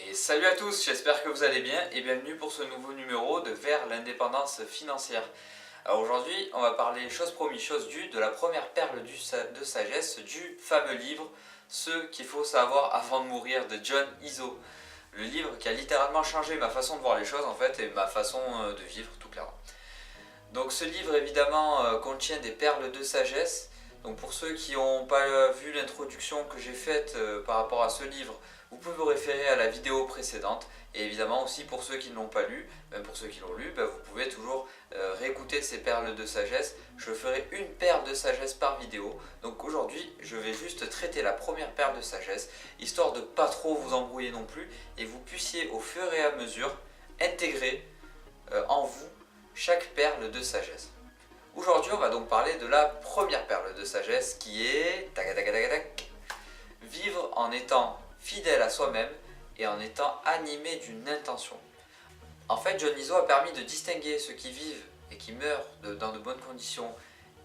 Et salut à tous, j'espère que vous allez bien et bienvenue pour ce nouveau numéro de Vers l'indépendance financière. Alors aujourd'hui, on va parler chose promis, chose due de la première perle de sagesse du fameux livre Ce qu'il faut savoir avant de mourir de John Izzo. Le livre qui a littéralement changé ma façon de voir les choses en fait et ma façon de vivre tout clairement. Donc ce livre évidemment contient des perles de sagesse. Donc pour ceux qui n'ont pas vu l'introduction que j'ai faite par rapport à ce livre, vous pouvez vous référer à la vidéo précédente. Et évidemment aussi pour ceux qui ne l'ont pas lu, même pour ceux qui l'ont lu, vous pouvez toujours réécouter ces perles de sagesse. Je ferai une perle de sagesse par vidéo. Donc aujourd'hui je vais juste traiter la première perle de sagesse, histoire de ne pas trop vous embrouiller non plus, et vous puissiez au fur et à mesure intégrer en vous chaque perle de sagesse. Aujourd'hui, on va donc parler de la première perle de sagesse qui est vivre en étant fidèle à soi-même et en étant animé d'une intention. En fait, John Izzo a permis de distinguer ceux qui vivent et qui meurent dans de bonnes conditions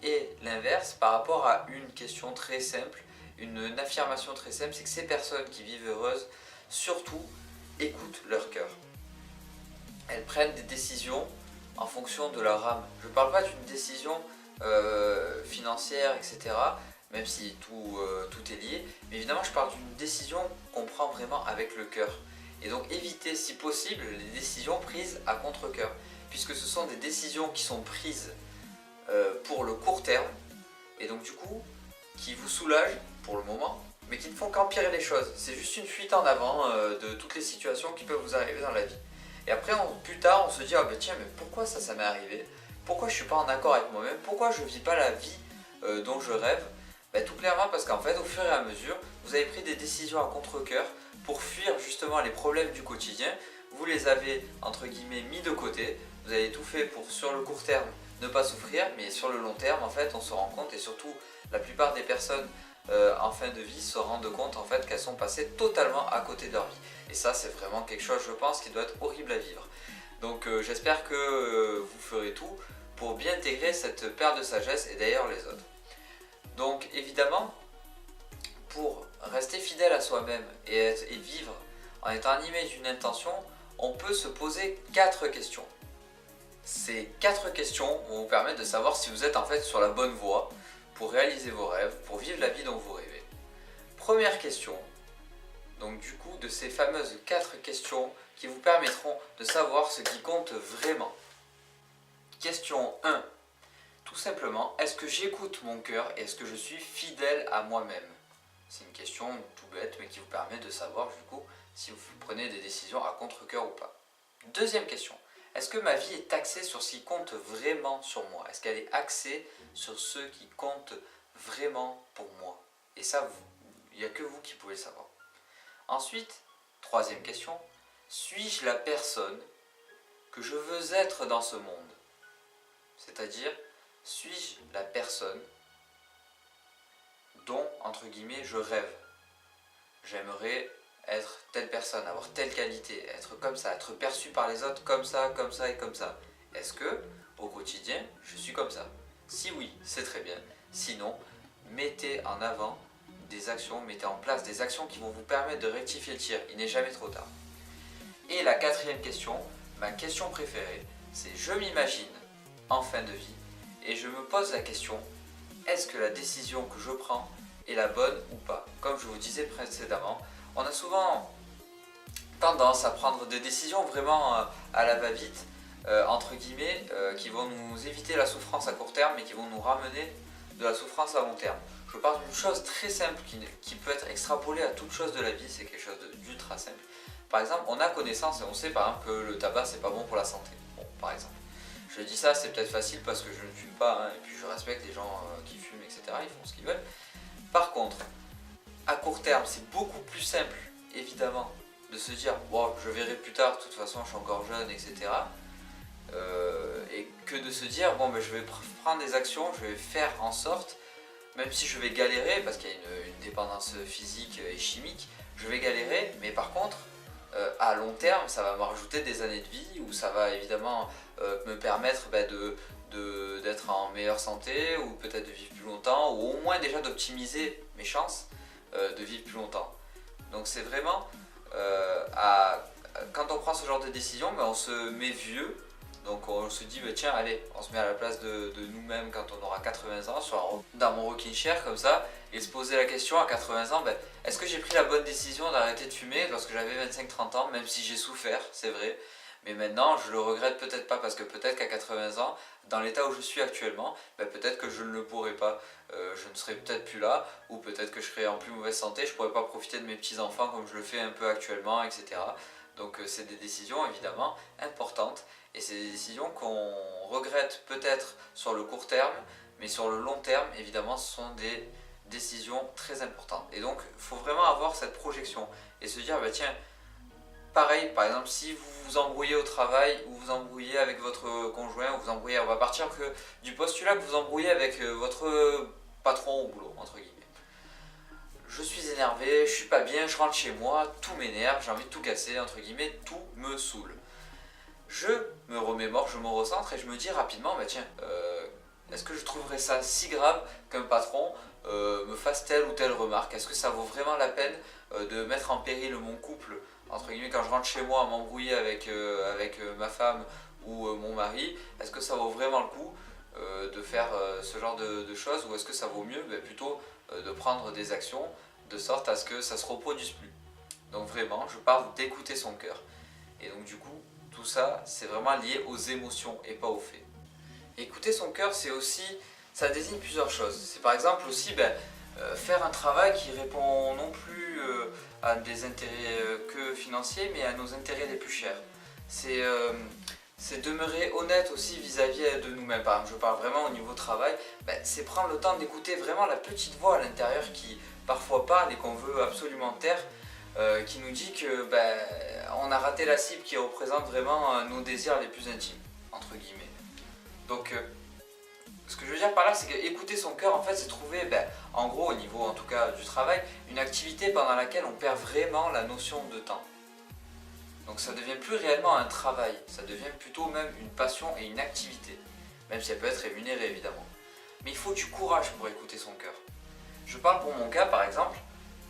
et l'inverse par rapport à une question très simple, une affirmation très simple, c'est que ces personnes qui vivent heureuses, surtout, écoutent leur cœur. Elles prennent des décisions en fonction de leur âme. Je ne parle pas d'une décision financière, etc., même si tout est lié, mais évidemment je parle d'une décision qu'on prend vraiment avec le cœur. Et donc éviter si possible les décisions prises à contre-cœur, puisque ce sont des décisions qui sont prises pour le court terme, et donc du coup qui vous soulagent pour le moment, mais qui ne font qu'empirer les choses. C'est juste une fuite en avant de toutes les situations qui peuvent vous arriver dans la vie. Et après, plus tard, on se dit, ah ben tiens, mais pourquoi ça m'est arrivé? Pourquoi je ne suis pas en accord avec moi-même? Pourquoi je ne vis pas la vie dont je rêve? Tout clairement parce qu'en fait, au fur et à mesure, vous avez pris des décisions à contre-cœur pour fuir justement les problèmes du quotidien. Vous les avez, entre guillemets, mis de côté. Vous avez tout fait pour, sur le court terme, ne pas souffrir, mais sur le long terme, en fait, on se rend compte, et surtout, la plupart des personnes en fin de vie se rendent compte en fait qu'elles sont passées totalement à côté de leur vie. Et ça, c'est vraiment quelque chose, je pense, qui doit être horrible à vivre. Donc j'espère que vous ferez tout pour bien intégrer cette perle de sagesse et d'ailleurs les autres. Donc évidemment, pour rester fidèle à soi-même et vivre en étant animé d'une intention, on peut se poser 4 questions. Ces 4 questions vont vous permettre de savoir si vous êtes en fait sur la bonne voie pour réaliser vos rêves, pour vivre la vie dont vous rêvez. Première question, donc du coup de ces fameuses 4 questions qui vous permettront de savoir ce qui compte vraiment. Question 1. Tout simplement, est-ce que j'écoute mon cœur et est-ce que je suis fidèle à moi-même? C'est une question tout bête mais qui vous permet de savoir du coup si vous prenez des décisions à contre-cœur ou pas. Deuxième question. Est-ce que ma vie est axée sur ce qui compte vraiment sur moi? Est-ce qu'elle est axée sur ce qui compte vraiment pour moi? Et ça, il n'y a que vous qui pouvez le savoir. Ensuite, troisième question, suis-je la personne que je veux être dans ce monde? C'est-à-dire, suis-je la personne dont, entre guillemets, je rêve? J'aimerais être telle personne, avoir telle qualité, être comme ça, être perçu par les autres comme ça et comme ça. Est-ce que, au quotidien, je suis comme ça? Si oui, c'est très bien. Sinon, mettez en avant des actions, mettez en place des actions qui vont vous permettre de rectifier le tir. Il n'est jamais trop tard. Et la quatrième question, ma question préférée, c'est je m'imagine en fin de vie et je me pose la question, est-ce que la décision que je prends est la bonne ou pas? Comme je vous disais précédemment, on a souvent tendance à prendre des décisions vraiment à la va-vite, entre guillemets, qui vont nous éviter la souffrance à court terme mais qui vont nous ramener de la souffrance à long terme. Je parle d'une chose très simple qui peut être extrapolée à toute chose de la vie, c'est quelque chose d'ultra simple. Par exemple, on a connaissance et on sait par exemple que le tabac c'est pas bon pour la santé. Bon, par exemple. Je dis ça, c'est peut-être facile parce que je ne fume pas, et puis je respecte les gens qui fument, etc. Ils font ce qu'ils veulent. Par contre, à court terme, c'est beaucoup plus simple, évidemment, de se dire bon, je verrai plus tard, de toute façon, je suis encore jeune, etc. Et que de se dire bon, je vais prendre des actions, je vais faire en sorte, même si je vais galérer, parce qu'il y a une dépendance physique et chimique, je vais galérer, mais par contre, à long terme, ça va me rajouter des années de vie, où ça va évidemment me permettre d'être en meilleure santé, ou peut-être de vivre plus longtemps, ou au moins déjà d'optimiser mes chances de vivre plus longtemps. Donc c'est vraiment à prend ce genre de décision, on se met vieux. Donc on se dit, tiens, allez, on se met à la place de nous-mêmes quand on aura 80 ans, dans mon rocking chair comme ça, et se poser la question à 80 ans, est-ce que j'ai pris la bonne décision d'arrêter de fumer lorsque j'avais 25-30 ans, même si j'ai souffert, c'est vrai. Mais maintenant, je le regrette peut-être pas, parce que peut-être qu'à 80 ans, dans l'état où je suis actuellement, peut-être que je ne le pourrais pas. Je ne serais peut-être plus là, ou peut-être que je serais en plus mauvaise santé, je ne pourrais pas profiter de mes petits-enfants comme je le fais un peu actuellement, etc. Donc c'est des décisions évidemment importantes, et c'est des décisions qu'on regrette peut-être sur le court terme, mais sur le long terme, évidemment, ce sont des décisions très importantes. Et donc, il faut vraiment avoir cette projection et se dire, tiens, pareil, par exemple, si vous vous embrouillez au travail, ou vous embrouillez avec votre conjoint, ou vous embrouillez, on va partir du postulat que vous embrouillez avec votre patron au boulot, entre guillemets. Je suis énervé, je suis pas bien, je rentre chez moi, tout m'énerve, j'ai envie de tout casser, entre guillemets, tout me saoule. Je me remémore, je me recentre et je me dis rapidement, tiens, est-ce que je trouverais ça si grave qu'un patron me fasse telle ou telle remarque? Est-ce que ça vaut vraiment la peine de mettre en péril mon couple, entre guillemets, quand je rentre chez moi à m'embrouiller avec ma femme ou mon mari? Est-ce que ça vaut vraiment le coup de faire ce genre de choses, ou est-ce que ça vaut mieux plutôt de prendre des actions de sorte à ce que ça ne se reproduise plus? Donc vraiment, je parle d'écouter son cœur. Et donc du coup, tout ça, c'est vraiment lié aux émotions et pas aux faits. Écouter son cœur, c'est aussi, ça désigne plusieurs choses. C'est par exemple aussi faire un travail qui répond non plus à des intérêts que financiers, mais à nos intérêts les plus chers. C'est demeurer honnête aussi vis-à-vis de nous-mêmes. Par exemple, je parle vraiment au niveau travail, c'est prendre le temps d'écouter vraiment la petite voix à l'intérieur qui parfois parle et qu'on veut absolument taire, qui nous dit que on a raté la cible qui représente vraiment nos désirs les plus intimes, entre guillemets. Donc ce que je veux dire par là, c'est qu'écouter son cœur, en fait, c'est trouver, en gros, au niveau en tout cas du travail, une activité pendant laquelle on perd vraiment la notion de temps. Donc ça devient plus réellement un travail, ça devient plutôt même une passion et une activité, même si elle peut être rémunérée évidemment. Mais il faut du courage pour écouter son cœur. Je parle pour mon cas par exemple,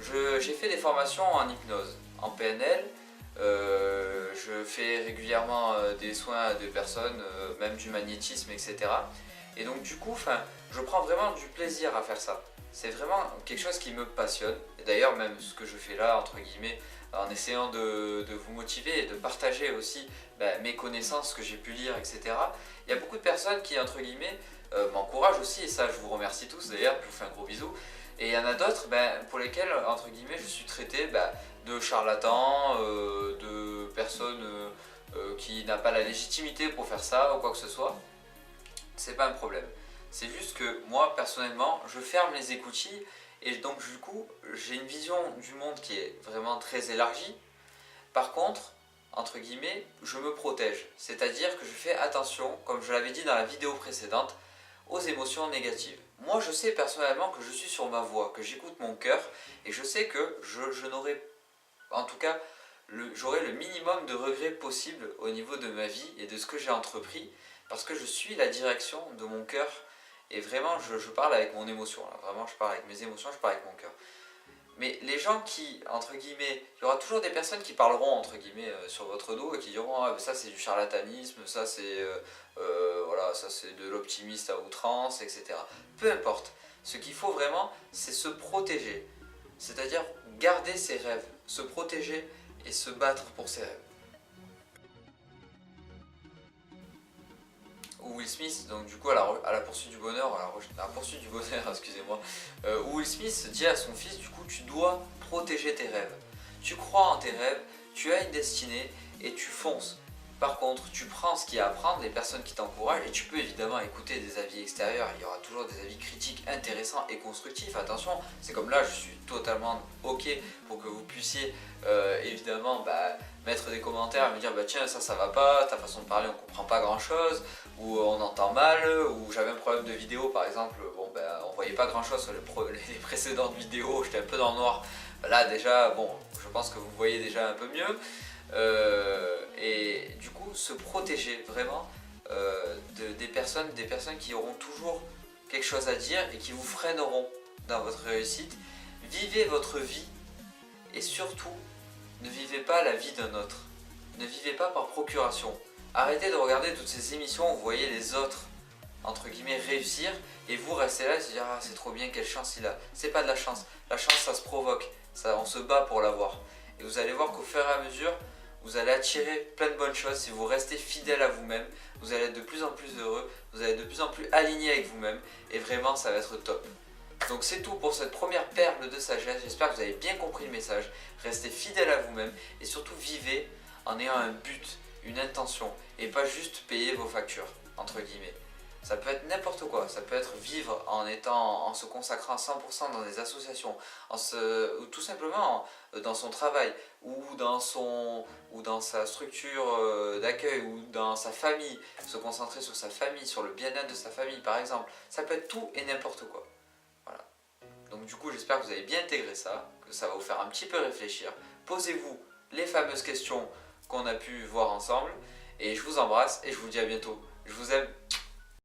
j'ai fait des formations en hypnose, en PNL, je fais régulièrement des soins de personnes, même du magnétisme, etc. Et donc du coup, je prends vraiment du plaisir à faire ça. C'est vraiment quelque chose qui me passionne. Et d'ailleurs, même ce que je fais là, entre guillemets, en essayant de vous motiver et de partager aussi mes connaissances, ce que j'ai pu lire, etc. Il y a beaucoup de personnes qui, entre guillemets, m'encouragent aussi, et ça je vous remercie tous d'ailleurs, je vous fais un gros bisou. Et il y en a d'autres pour lesquels, entre guillemets, je suis traité de charlatan, de personnes qui n'a pas la légitimité pour faire ça ou quoi que ce soit. C'est pas un problème. C'est juste que moi, personnellement, je ferme les écoutilles, et donc du coup, j'ai une vision du monde qui est vraiment très élargie. Par contre, entre guillemets, je me protège. C'est-à-dire que je fais attention, comme je l'avais dit dans la vidéo précédente, aux émotions négatives. Moi, je sais personnellement que je suis sur ma voie, que j'écoute mon cœur, et je sais que je n'aurai, en tout cas, j'aurai le minimum de regrets possible au niveau de ma vie et de ce que j'ai entrepris, parce que je suis la direction de mon cœur, et vraiment, je parle avec mon émotion, là. Vraiment, je parle avec mes émotions, je parle avec mon cœur. Mais les gens qui, entre guillemets, il y aura toujours des personnes qui parleront, entre guillemets, sur votre dos et qui diront ah, ça c'est du charlatanisme, ça c'est voilà, ça c'est de l'optimiste à outrance, etc. Peu importe. Ce qu'il faut vraiment, c'est se protéger. C'est-à-dire garder ses rêves, se protéger et se battre pour ses rêves. Will Smith, donc du coup à la poursuite du bonheur, à la poursuite du bonheur, excusez-moi, Will Smith dit à son fils, du coup tu dois protéger tes rêves. Tu crois en tes rêves, tu as une destinée et tu fonces. Par contre, tu prends ce qu'il y a à prendre, les personnes qui t'encouragent, et tu peux évidemment écouter des avis extérieurs, il y aura toujours des avis critiques intéressants et constructifs, attention, c'est comme là, je suis totalement ok pour que vous puissiez évidemment mettre des commentaires et me dire tiens ça va pas, ta façon de parler on comprend pas grand chose, ou on entend mal, ou j'avais un problème de vidéo par exemple, on voyait pas grand chose sur les précédentes vidéos, j'étais un peu dans le noir, là déjà je pense que vous voyez déjà un peu mieux. Et du coup se protéger vraiment des personnes qui auront toujours quelque chose à dire et qui vous freineront dans votre réussite. Vivez votre vie et surtout ne vivez pas la vie d'un autre. ne vivez pas par procuration. Arrêtez de regarder toutes ces émissions où vous voyez les autres, entre guillemets, réussir, et vous restez là et se dire ah c'est trop bien, quelle chance il a. C'est pas de la chance ça se provoque, ça, on se bat pour l'avoir. Et vous allez voir qu'au fur et à mesure, vous allez attirer plein de bonnes choses si vous restez fidèle à vous-même, vous allez être de plus en plus heureux, vous allez être de plus en plus aligné avec vous-même, et vraiment ça va être top. Donc c'est tout pour cette première perle de sagesse, j'espère que vous avez bien compris le message, restez fidèle à vous-même, et surtout vivez en ayant un but, une intention, et pas juste payer vos factures, entre guillemets. Ça peut être n'importe quoi, ça peut être vivre en se consacrant 100% dans des associations, ou tout simplement dans son travail, ou dans sa structure d'accueil, ou dans sa famille, se concentrer sur sa famille, sur le bien-être de sa famille par exemple. Ça peut être tout et n'importe quoi. Voilà. Donc du coup j'espère que vous avez bien intégré ça, que ça va vous faire un petit peu réfléchir. Posez-vous les fameuses questions qu'on a pu voir ensemble, et je vous embrasse et je vous dis à bientôt. Je vous aime.